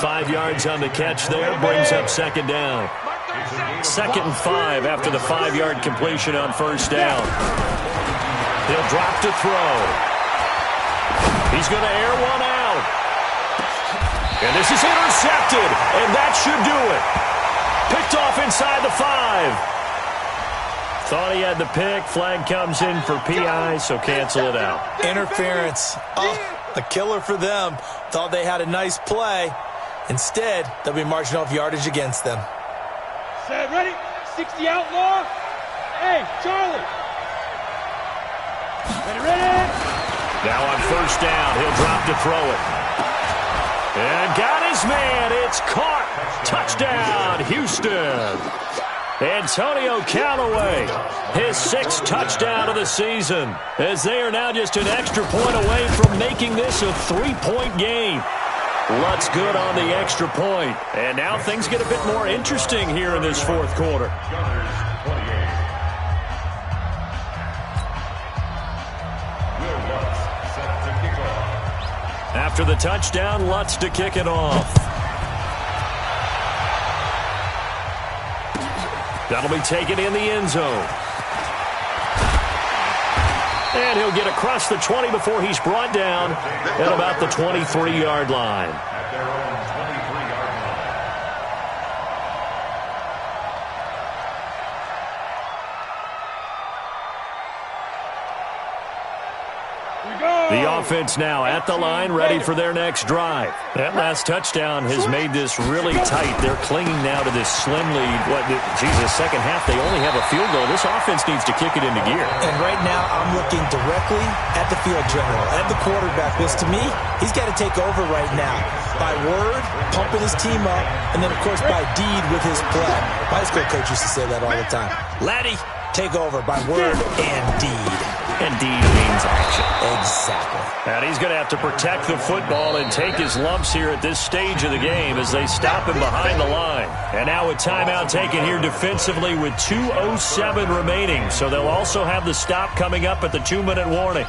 5 yards on the catch there, brings up 2nd down. 2nd and 5 after the 5-yard completion on 1st down. He'll drop to throw. He's going to air one out. And this is intercepted, and that should do it. Picked off inside the 5. Thought he had the pick. Flag comes in for PI, so cancel it out. Interference. Oh, a killer for them. Thought they had a nice play. Instead, they'll be marching off yardage against them. Set, ready? 60 outlaw. Hey, Charlie. Ready? Now on 1st down, he'll drop to throw it. And got his man. It's caught. Touchdown, Houston. Antonio Callaway, his 6th touchdown of the season, as they are now just an extra point away from making this a 3-point game. Lutz good on the extra point. And now things get a bit more interesting here in this 4th quarter. After the touchdown, Lutz to kick it off. That'll be taken in the end zone. And he'll get across the 20 before he's brought down at about the 23-yard line. At their own 23-yard line. The offense now at the line, ready for their next drive. That last touchdown has made this really tight. They're clinging now to this slim lead. Second half, they only have a field goal. This offense needs to kick it into gear. And right now, I'm looking directly at the field general, at the quarterback, because to me, he's got to take over right now. By word, pumping his team up, and then, of course, by deed with his play. My school coach used to say that all the time. Laddie, take over by word and deed. And deed means action. Exactly. And he's going to have to protect the football and take his lumps here at this stage of the game as they stop him behind the line. And now a timeout taken here defensively with 2:07 remaining. So they'll also have the stop coming up at the 2-minute warning.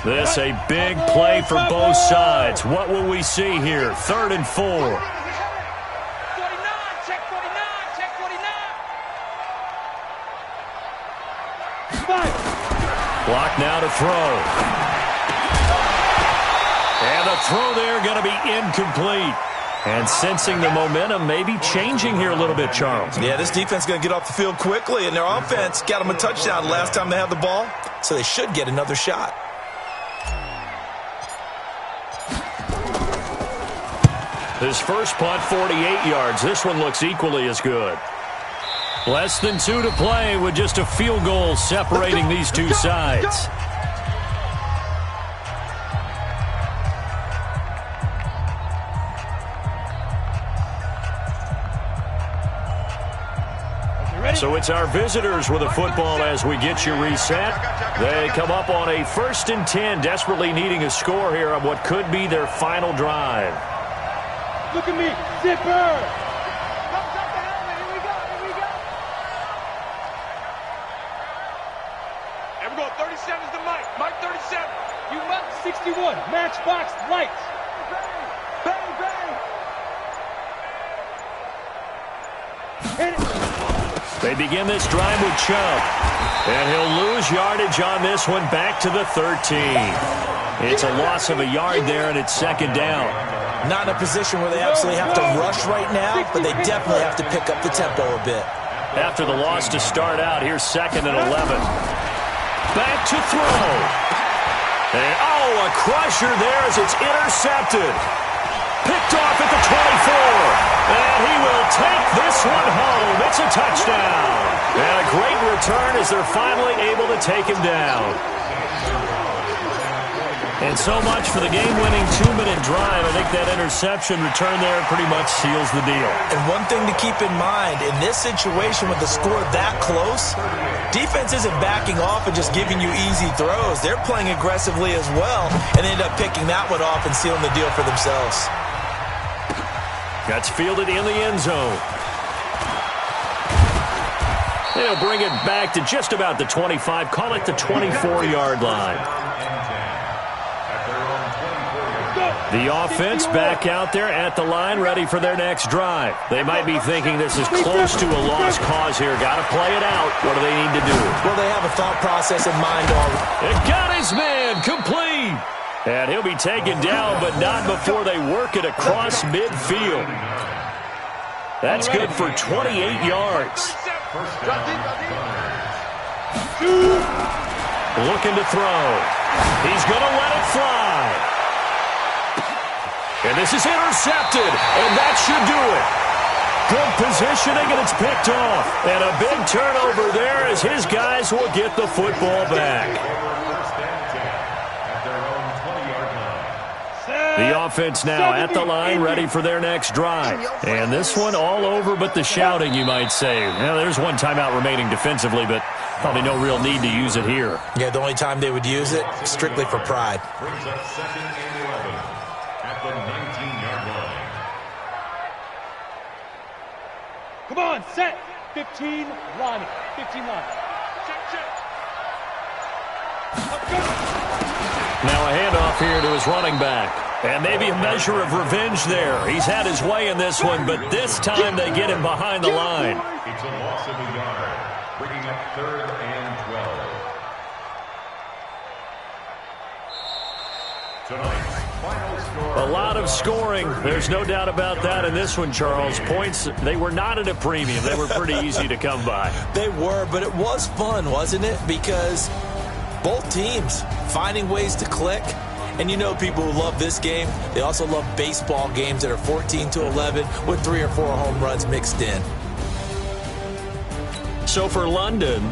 This a big play for both sides. What will we see here? 3rd and 4. 49, check 49, check 49. Block now to throw. And the throw there going to be incomplete. And sensing the momentum maybe changing here a little bit, Charles. Yeah, this defense is going to get off the field quickly, and their offense got them a touchdown last time they had the ball, so they should get another shot. His first punt, 48 yards. This one looks equally as good. Less than 2 to play with just a field goal separating these two sides. So it's our visitors with a football as we get you reset. They come up on a 1st and 10, desperately needing a score here on what could be their final drive. Look at me, zipper! Comes up the helmet, here we go, here we go. And we go 37's to Mike. Mike 37. You must 61, matchbox lights. Bang, bang. Hit it. They begin this drive with Chubb. And he'll lose yardage on this one back to the 13. It's a loss of a yard there, and it's 2nd down. Not in a position where they absolutely have to rush right now, but they definitely have to pick up the tempo a bit. After the loss to start out, here's 2nd and 11. Back to throw. And, a crusher there as it's intercepted. Picked off at the 24. And he will take this one home. It's a touchdown. And a great return as they're finally able to take him down. And so much for the game-winning 2-minute drive. I think that interception return there pretty much seals the deal. And one thing to keep in mind, in this situation with the score that close, defense isn't backing off and just giving you easy throws. They're playing aggressively as well, and they end up picking that one off and sealing the deal for themselves. That's fielded in the end zone. They'll bring it back to just about the 25, call it the 24-yard line. The offense back out there at the line, ready for their next drive. They might be thinking this is close to a lost cause here. Got to play it out. What do they need to do? Well, they have a thought process in mind already. It got his man complete. And he'll be taken down, but not before they work it across midfield. That's good for 28 yards. Looking to throw. He's going to let it fly. And this is intercepted, and that should do it. Good positioning, and it's picked off. And a big turnover there as his guys will get the football back. The offense now at the line, ready for their next drive. And this one all over but the shouting, you might say. Now, there's one timeout remaining defensively, but probably no real need to use it here. Yeah, the only time they would use it, strictly for pride. Brings up 2nd and 11 at the 19-yard line. Come on, set. 15, Lonnie. 15 Lonnie. Now a handoff here to his running back. And maybe a measure of revenge there. He's had his way in this one, but this time they get him behind the line. It's a loss of a yard, bringing up 3rd and 12. Tonight's final score. A lot of scoring. There's no doubt about that in this one, Charles. Points, they were not at a premium. They were pretty easy to come by. They were, but it was fun, wasn't it? Because both teams finding ways to click. And you know people who love this game, they also love baseball games that are 14-11 with 3 or 4 home runs mixed in. So for London,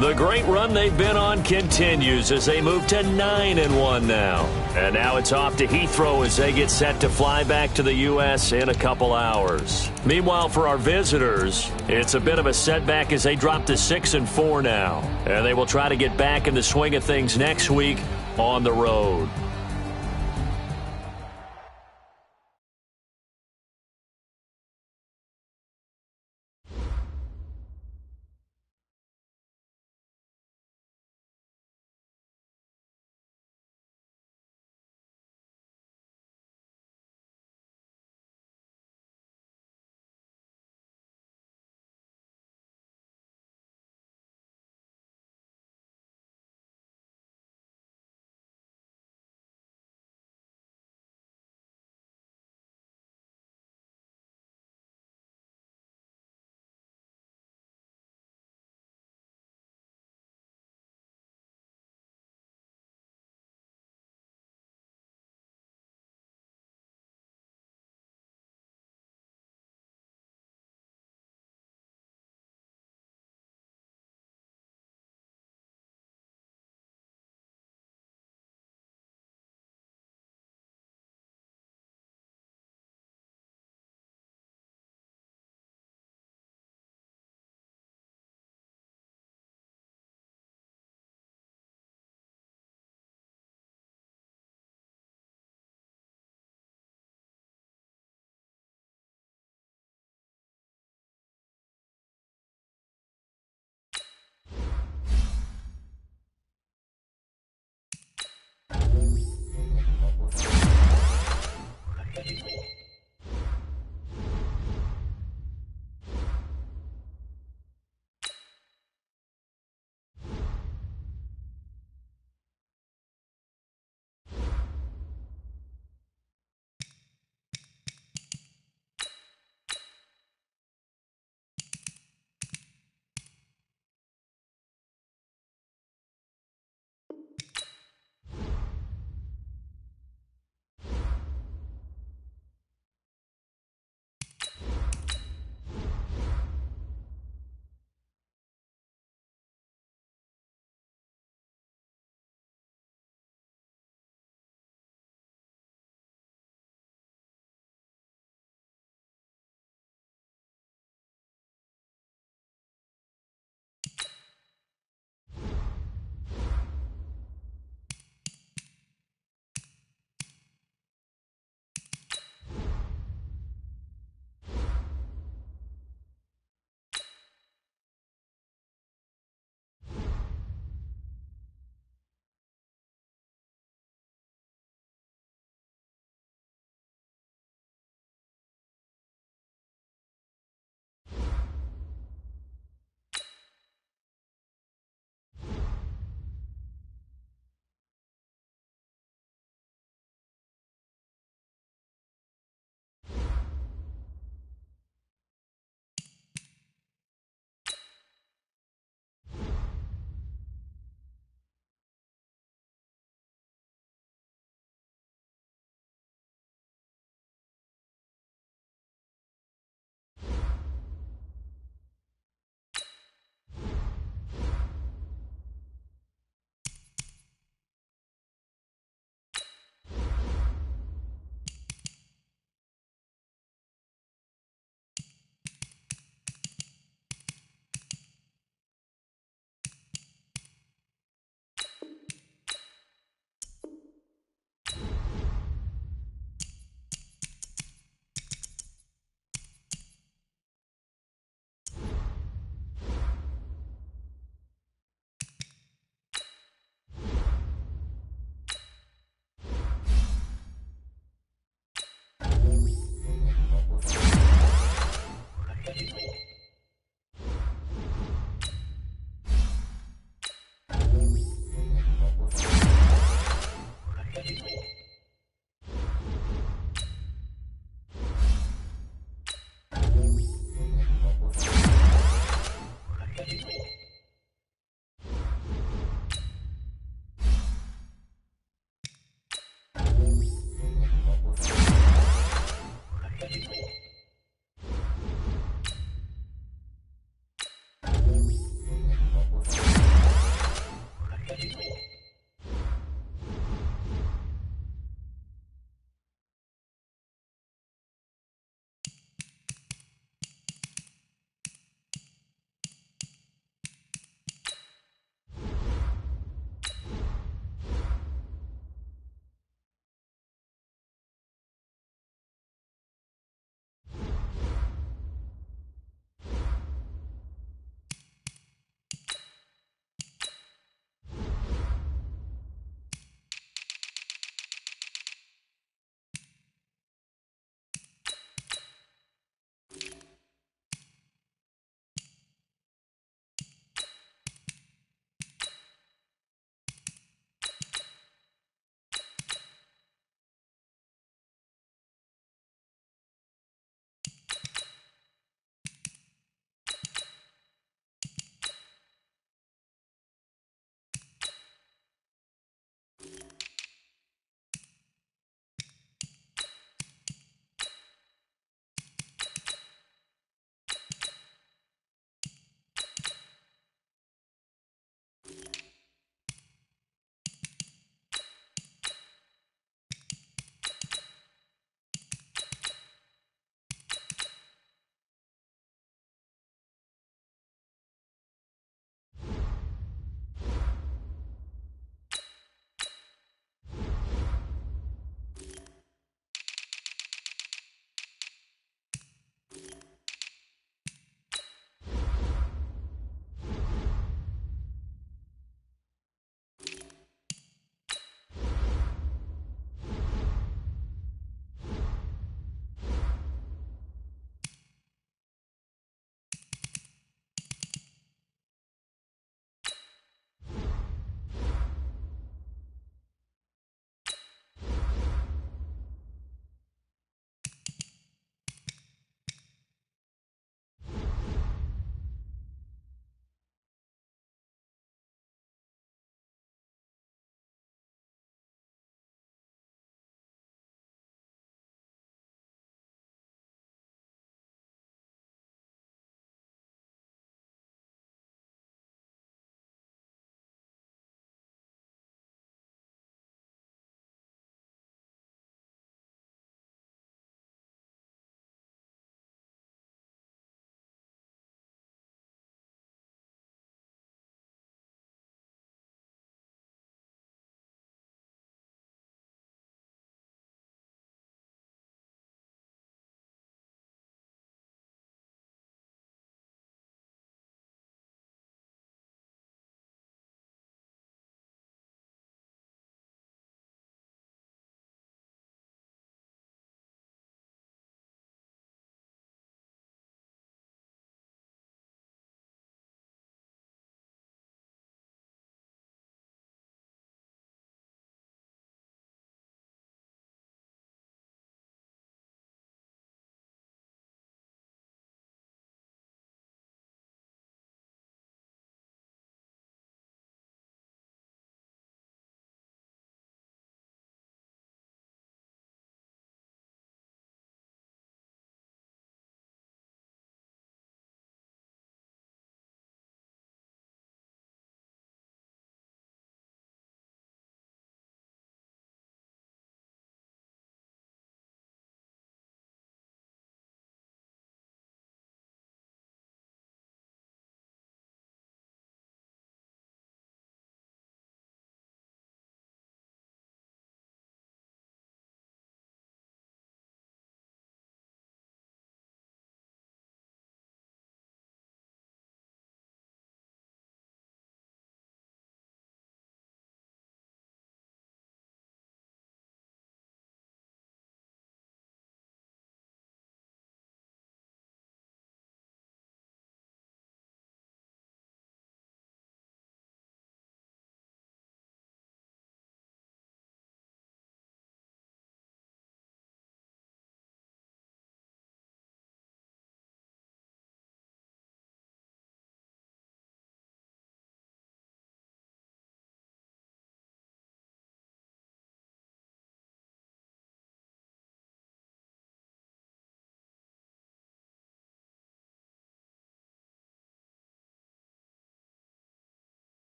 the great run they've been on continues as they move to 9-1 now. And now it's off to Heathrow as they get set to fly back to the U.S. in a couple hours. Meanwhile, for our visitors, it's a bit of a setback as they drop to 6-4 now. And they will try to get back in the swing of things next week on the road.